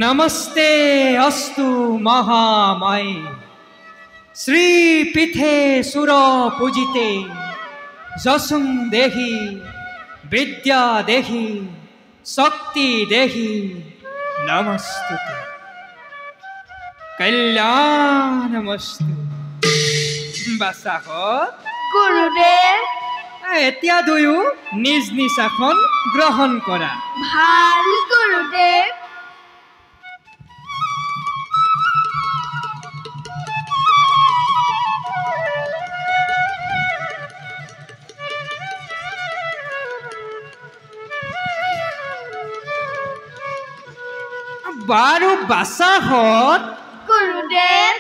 नमस्ते अस्तु महामाये श्री पीठे सुर पूजिते जसुं देहि विद्या देहि शक्ति देहि नमस्तुते कल्याणमस्तु बासाहत गुरुदेव এতিয়া দুয়ো নিজ নিজ আসন গ্রহণ করা ভাল গুরুদেব বাৰু বাসাহত গুৰুদেৱ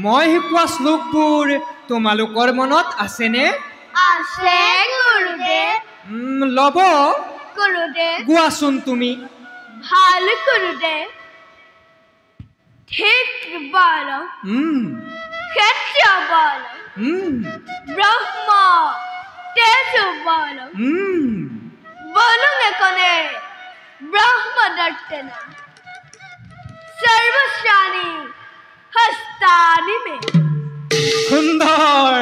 মই শিকোৱা শ্লোকবোৰ তোমালোকৰ মনত আছেনে আছে গুৰুদেৱ লব গুৰুদেৱ গোৱাচোন তুমি ভাল গুৰুদেৱ ঠিক বল ক্ষেত্ৰ বল ব্ৰহ্ম তেজ বল বলুনে কনে ব্ৰহ্ম দৰ্শনা सर्वशानी हस्तानी में सुंदर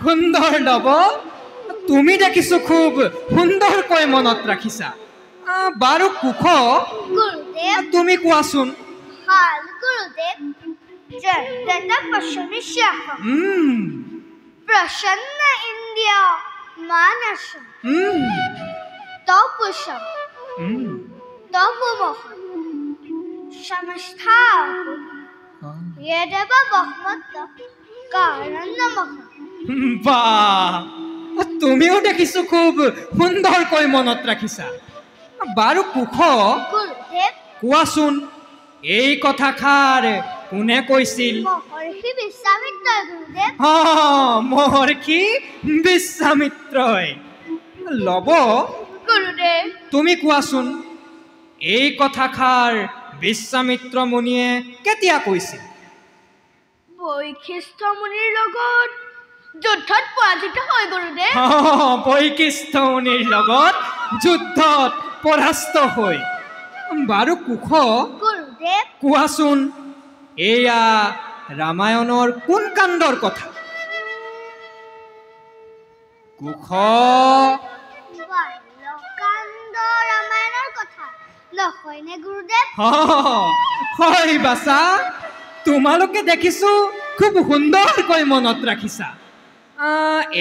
सुंदर लब তুমি দেখিছো খুব সুন্দৰকৈ মনত ৰাখিছা বাৰু কুখ গুৰুদেৱ তুমি কোৱাচোন হাল গুৰুদেৱ জয়তা পশমিশা प्रसन्न इंद्रिय मानस तपसम तपमोह समस्था यदेव बहमत कारण नमः বাহ তুমিও দেখিছো খুব সুন্দৰকৈ মনত ৰাখিছা বাৰু কুখ গুৰুদেৱ কোৱাচোন এই কথাষাৰ কোনে কৈছিল মহৰ্ষি বিশ্বামিত্ৰ গুৰুদেৱ মহৰ্ষি বিশ্বামিত্ৰই লব গুৰুদেৱ তুমি কোৱাচোন এই কথাষাৰ বিশ্বামিত্ৰ মুনিয়ে কেতিয়া কৈছিল? বৈশিষ্ট্য মুনিৰ লগত যুদ্ধত পৰাজিত হৈ গুৰুদেৱ। বৈশিষ্ট্য মুনিৰ লগত যুদ্ধত পৰাস্ত হৈ। বাৰু কুশ, গুৰুদেৱ কোৱাচোন এয়া ৰামায়ণৰ কোন কাণ্ডৰ কথা? কুশ, বাল্যকাণ্ড ৰামায়ণৰ কথা নহয়নে গুৰুদেৱ? হয় বাছা, তোমালোকে দেখিছো খুব সুন্দৰকৈ মনত ৰাখিছা।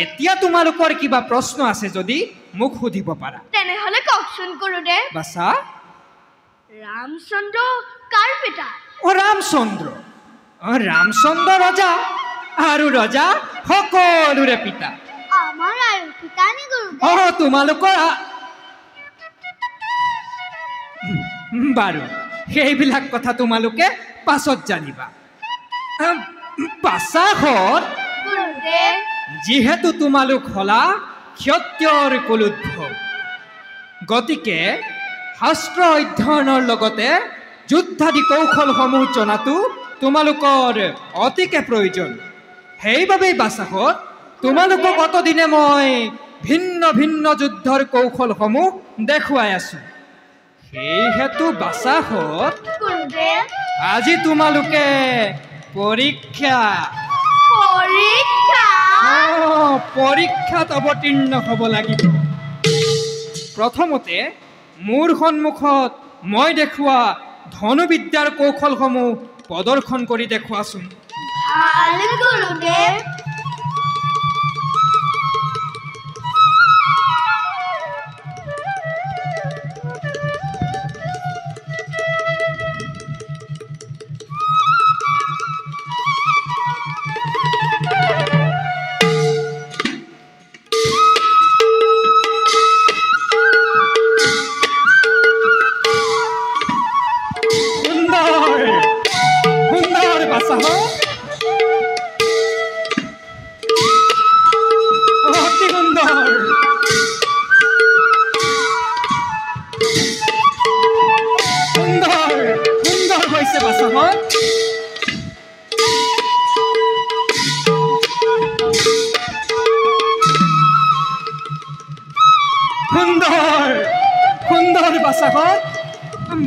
এতিয়া তোমালোকৰ কিবা প্ৰশ্ন আছে যদি মোক সুধিব পাৰা। তেনেহলে কওকচোন গুৰুদেৱ। বাছা, ৰামচন্দ্ৰ কাৰ পিতা? ৰামচন্দ্ৰ ৰজা, আৰু ৰজা সকলোৰে পিতা। আমাৰ আৰু পিতা নে গুৰুদেৱ? তোমালোকৰ বাৰু সেইবিলাক কথা তোমালোকে পাছত জানিবা। পাছাহত গুৰুদেৱ যিহেতু তোমালোক হলা ক্ষত্ৰিয়ৰ কুলোদ্ভৱ, গতিকে শাস্ত্ৰ অধ্যয়নৰ লগতে যুদ্ধাদি কৌশলসমূহ জনাটো তোমালোকৰ অতিকে প্ৰয়োজন। সেইবাবেই বাছাহত তোমালোকক অতদিনে মই ভিন্ন ভিন্ন যুদ্ধৰ কৌশলসমূহ দেখুৱাই আছো। সেইহেতু বাছাহত গুৰুদেৱ আজি তোমালোকে পৰীক্ষাত অৱতীৰ্ণ হ'ব লাগিব। প্ৰথমতে মোৰ সন্মুখত মই দেখুওৱা ধনুবিদ্যাৰ কৌশলসমূহ প্ৰদৰ্শন কৰি দেখুৱাচোন। ভাল গুৰুদেৱ।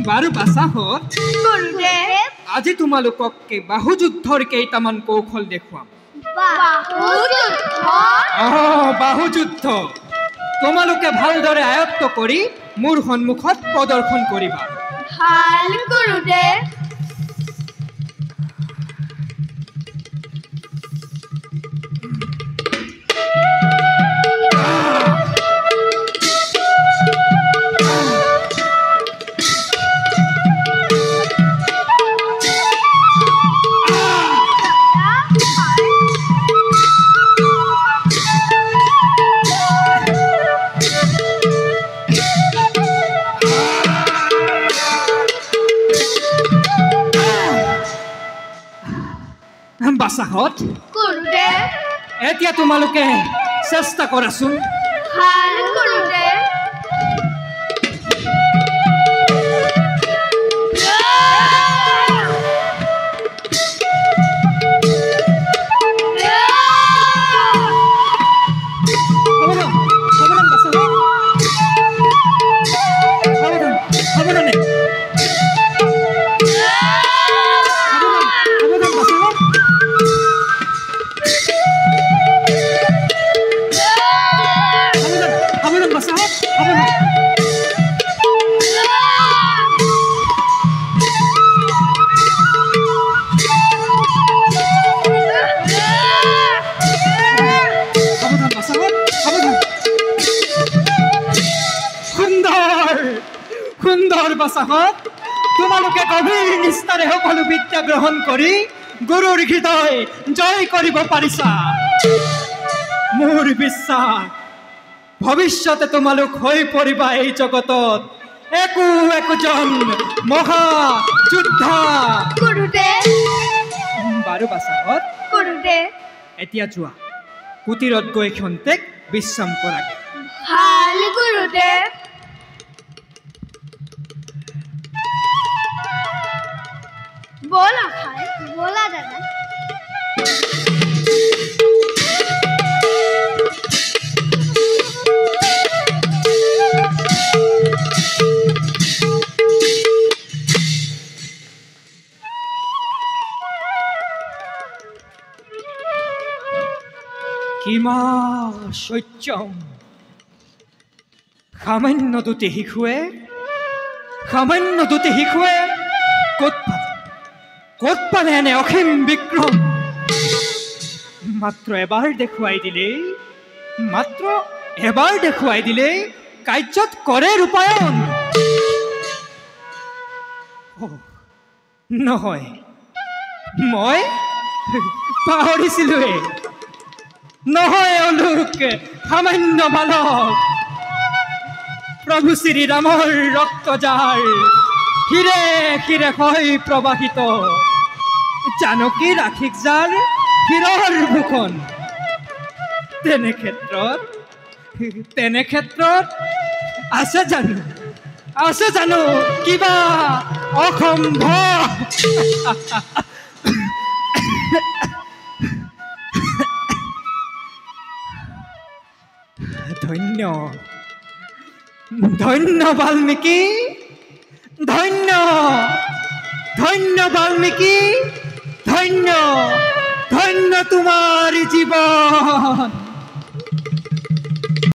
বাৰু বাছাহত গুৰুদেৱ আজি তোমালোকক বাহুযুদ্ধৰ কেইটামান কৌশল দেখুৱাম। বাহুযুদ্ধ তোমালোকে ভালদৰে আয়ত্ত কৰি মোৰ সন্মুখত প্ৰদৰ্শন কৰিবা। ভাল গুৰুদেৱ। বাছাহত গুৰুদেৱ এতিয়া তোমালোকে চেষ্টা কৰাচোন। ভাল গুৰুদেৱ। বাছাহত তোমালোকে গভীৰ নিষ্ঠাৰে সকলো বিদ্যা গ্ৰহণ কৰি গুৰুৰ হৃদয় জয় কৰিব পাৰিছা। মোৰ বিশ্বাস ভৱিষ্যতে তোমালোক হৈ পৰিবা এই জগতত একোজন মহা যোদ্ধা। গুৰুদেৱ বাৰু বাছাহত গুৰুদেৱ এতিয়া যোৱা কুটিৰত গৈ ক্ষন্তেক বিশ্ৰাম কৰাগে। ভাল গুৰুদেৱ। ব'লা খাই ব'লা দাদা কিমা সত্যম সামান্য দুটি শিশুৱে ক'ত পালে এনে অসীম বিক্ৰম মাত্ৰ এবাৰ দেখুৱাই দিলেই কাৰ্যত কৰে ৰূপায়ণ নহয় মই পাহৰিছিলোৱে নহয় অলোক সামান্য বালক প্ৰভু শ্ৰীৰামৰ ৰক্তজাৰ শিৰে শিৰে হৈ প্ৰবাহিত জানকী ৰাখিক যাৰ শিৰৰ ভূষণ তেনে ক্ষেত্ৰত আছে জানো কিবা অসম্ভৱ ধন্য বাল্মীকি ধন্য বাল্মীকি ধন্য তোমাৰ জীৱন